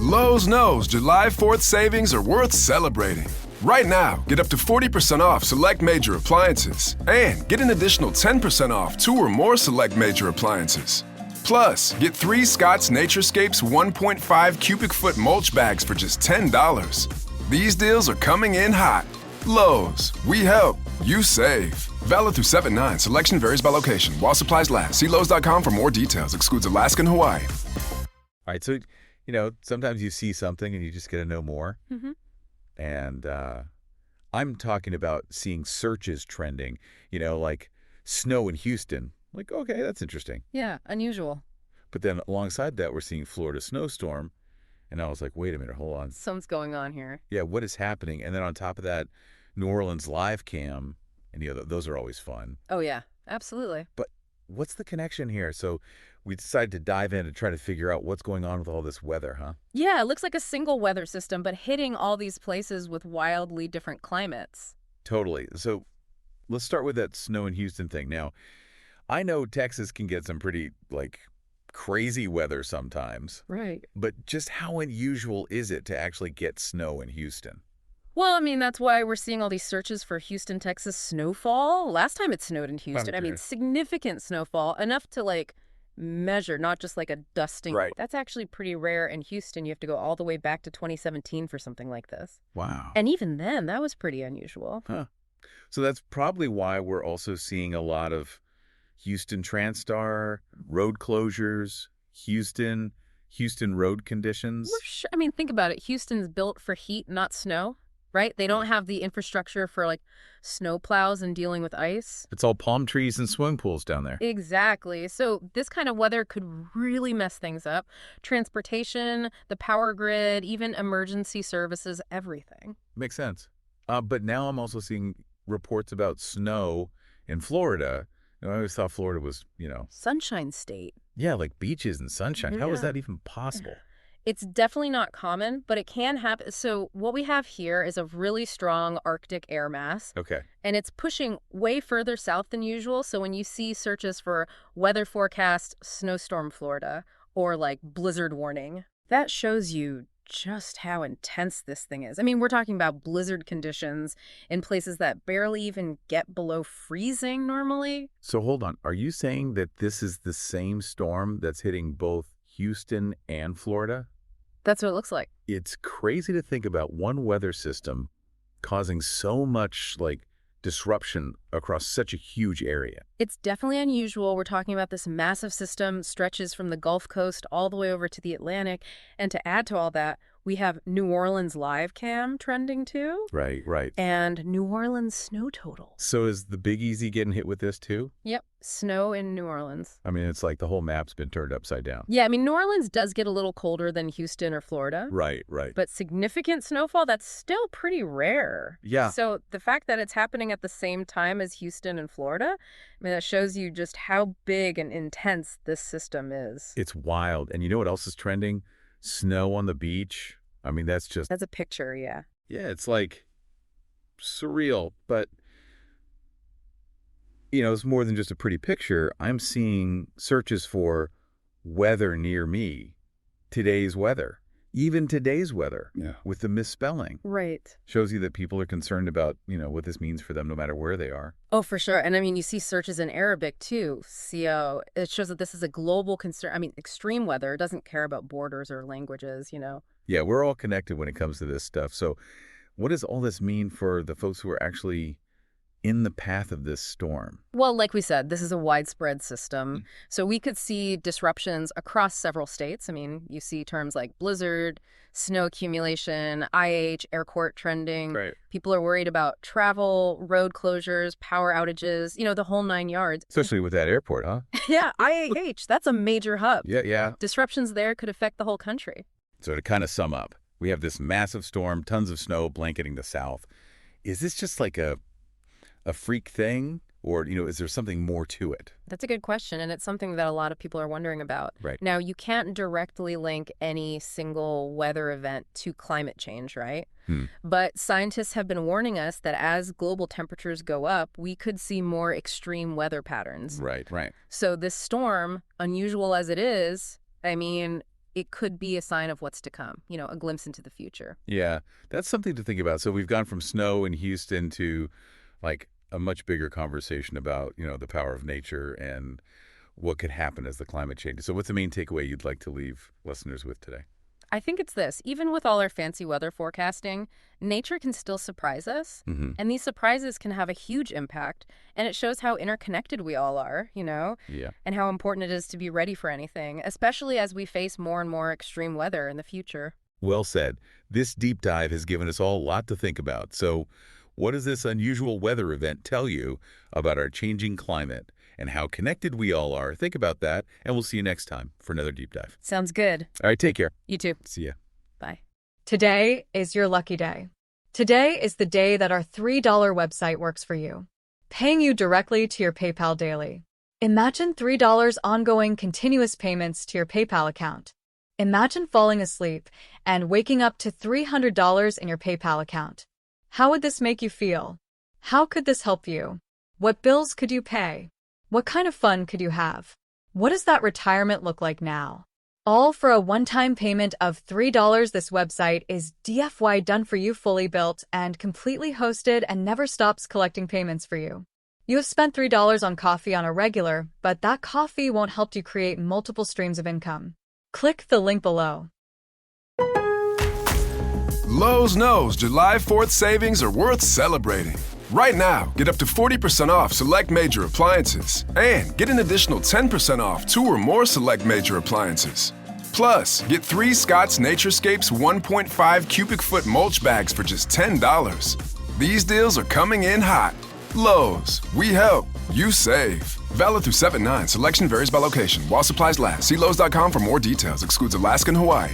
Lowe's knows July 4th savings are worth celebrating. Right now, get up to 40% off select major appliances and get an additional 10% off 2 or more select major appliances. Plus, get 3 Scott's Naturescapes 1.5 cubic foot mulch bags for just $10. These deals are coming in hot. Lowe's, we help, you save. Valid through 7/9. Selection varies by location. While supplies last. See Lowe's.com for more details. Excludes Alaska and Hawaii. All right, so, sometimes you see something and you just get to know more. Mm-hmm. And I'm talking about seeing searches trending, like snow in Houston. Like, okay, that's interesting. Yeah, unusual. But then alongside that, we're seeing Florida snowstorm. And I was like, wait a minute, hold on. Something's going on here. Yeah, what is happening? And then on top of that, New Orleans live cam, and those are always fun. Oh, yeah, absolutely. But what's the connection here? So we decided to dive in and try to figure out what's going on with all this weather, huh? Yeah, it looks like a single weather system, but hitting all these places with wildly different climates. Totally. So let's start with that snow in Houston thing. Now, I know Texas can get some pretty, crazy weather sometimes. Right. But just how unusual is it to actually get snow in Houston? Well, that's why we're seeing all these searches for Houston, Texas snowfall. Last time it snowed in Houston, Okay. Significant snowfall, enough to, measure, not just a dusting. Right. That's actually pretty rare in Houston. You have to go all the way back to 2017 for something like this. Wow. And even then, that was pretty unusual. Huh. So that's probably why we're also seeing a lot of Houston Transtar, road closures, Houston road conditions. We're sure, think about it. Houston's built for heat, not snow, right? They don't have the infrastructure for snow plows and dealing with ice. It's all palm trees and swimming pools down there. Exactly. So this kind of weather could really mess things up. Transportation, the power grid, even emergency services, everything. Makes sense. But now I'm also seeing reports about snow in Florida. I always thought Florida was, Sunshine State. Yeah, like beaches and sunshine. Yeah. How is that even possible? It's definitely not common, but it can happen. So what we have here is a really strong Arctic air mass. Okay. And it's pushing way further south than usual. So when you see searches for weather forecast, snowstorm Florida, or blizzard warning, that shows you just how intense this thing is. We're talking about blizzard conditions in places that barely even get below freezing normally. So hold on. Are you saying that this is the same storm that's hitting both Houston and Florida? That's what it looks like. It's crazy to think about one weather system causing so much disruption across such a huge area. It's definitely unusual. We're talking about this massive system stretches from the Gulf Coast all the way over to the Atlantic. And to add to all that, we have New Orleans live cam trending too. Right. And New Orleans snow total. So is the Big Easy getting hit with this too? Yep. Snow in New Orleans. It's like the whole map's been turned upside down. Yeah, New Orleans does get a little colder than Houston or Florida. Right. But significant snowfall, that's still pretty rare. Yeah. So the fact that it's happening at the same time as Houston and Florida, that shows you just how big and intense this system is. It's wild. And you know what else is trending? Snow on the beach. That's a picture, yeah. Yeah, it's surreal, but it's more than just a pretty picture. I'm seeing searches for weather near me, today's weather, even today's weather, with the misspelling. Right. Shows you that people are concerned about, what this means for them no matter where they are. Oh, for sure. And you see searches in Arabic too. CO. It shows that this is a global concern. Extreme weather. It doesn't care about borders or languages, Yeah, we're all connected when it comes to this stuff. So what does all this mean for the folks who are actually in the path of this storm? Well, like we said, this is a widespread system. So we could see disruptions across several states. You see terms like blizzard, snow accumulation, IH, air court trending. Right. People are worried about travel, road closures, power outages, the whole 9 yards. Especially with that airport, huh? Yeah, IH, that's a major hub. Yeah. Disruptions there could affect the whole country. So to kind of sum up, we have this massive storm, tons of snow blanketing the south. Is this just like a freak thing? Or, is there something more to it? That's a good question, and it's something that a lot of people are wondering about. Right. Now, you can't directly link any single weather event to climate change, right? But scientists have been warning us that as global temperatures go up, we could see more extreme weather patterns. Right. So this storm, unusual as it is, it could be a sign of what's to come, a glimpse into the future. Yeah, that's something to think about. So we've gone from snow in Houston to like a much bigger conversation about, the power of nature and what could happen as the climate changes. So what's the main takeaway you'd like to leave listeners with today? I think it's this. Even with all our fancy weather forecasting, nature can still surprise us. And these surprises can have a huge impact. And it shows how interconnected we all are, Yeah. and how important it is to be ready for anything, especially as we face more and more extreme weather in the future. Well said. This deep dive has given us all a lot to think about. So what does this unusual weather event tell you about our changing climate and how connected we all are? Think about that, and we'll see you next time for another deep dive. Sounds good. All right, take care. You too. See ya. Bye. Today is your lucky day. Today is the day that our $3 website works for you, paying you directly to your PayPal daily. Imagine $3 ongoing continuous payments to your PayPal account. Imagine falling asleep and waking up to $300 in your PayPal account. How would this make you feel? How could this help you? What bills could you pay? What kind of fun could you have? What does that retirement look like now? All for a one-time payment of $3. This website is DFY done for you, fully built and completely hosted, and never stops collecting payments for you. You have spent $3 on coffee on a regular, but that coffee won't help you create multiple streams of income. Click the link below. Lowe's knows July 4th savings are worth celebrating. Right now, get up to 40% off select major appliances and get an additional 10% off 2 or more select major appliances. Plus, get 3 Scott's Naturescapes 1.5 cubic foot mulch bags for just $10. These deals are coming in hot. Lowe's, we help, you save. Valid through 7/9. Selection varies by location. While supplies last. See Lowe's.com for more details. Excludes Alaska and Hawaii.